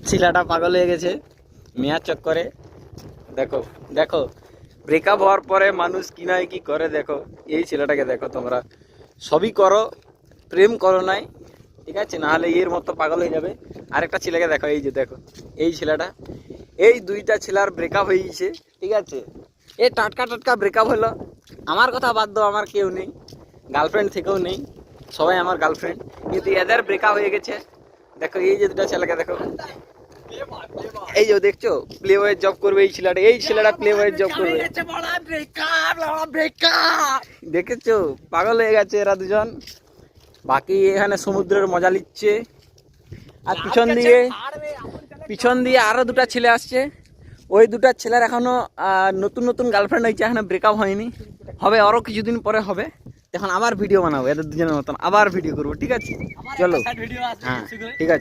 ছেলেটা পাগল হয়ে গেছে মেয়ার চক্করে। দেখো দেখো ব্রেকআপ হওয়ার পরে মানুষ কি নাই কি করে। দেখো এই ছেলেটাকে দেখো, তোমরা সবই করো, প্রেম করো নাই, ঠিক আছে, নাহলে এর মতো পাগল হয়ে যাবে। আরেকটা ছেলেকে দেখো, এই যে দেখো এই ছেলেটা, এই দুইটা ছেলের ব্রেকআপ হয়ে গেছে, ঠিক আছে। এই টাটকা টাটকা ব্রেকআপ হলো। আমার কথা বাদ দাও, আমার কেউ নেই, গার্লফ্রেন্ড থেকেও নেই, সবাই আমার গার্লফ্রেন্ড, কিন্তু এদের ব্রেকআপ হয়ে গেছে। দেখো এই যে দুটা ছেলেকে দেখো, এই যে দেখছো প্লে বয়ের জব করবে এই ছেলেটা প্লে বয়ের জব করবে। দেখেছো পাগল হয়ে গেছে এরা দুজন। বাকি এখানে সমুদ্রের মজা নিচ্ছে। আর পিছন দিয়ে আরো দুটা ছেলে আসছে। ওই দুটা ছেলের এখনো নতুন নতুন গার্লফ্রেন্ড হয়েছে, এখনো ব্রেকআপ হয়নি, হবে আরো কিছুদিন পরে হবে। এখন আবার ভিডিও বানাবো এদের দুজনের মতন, আবার ভিডিও করবো, ঠিক আছে, চলো। হ্যাঁ ঠিক আছে।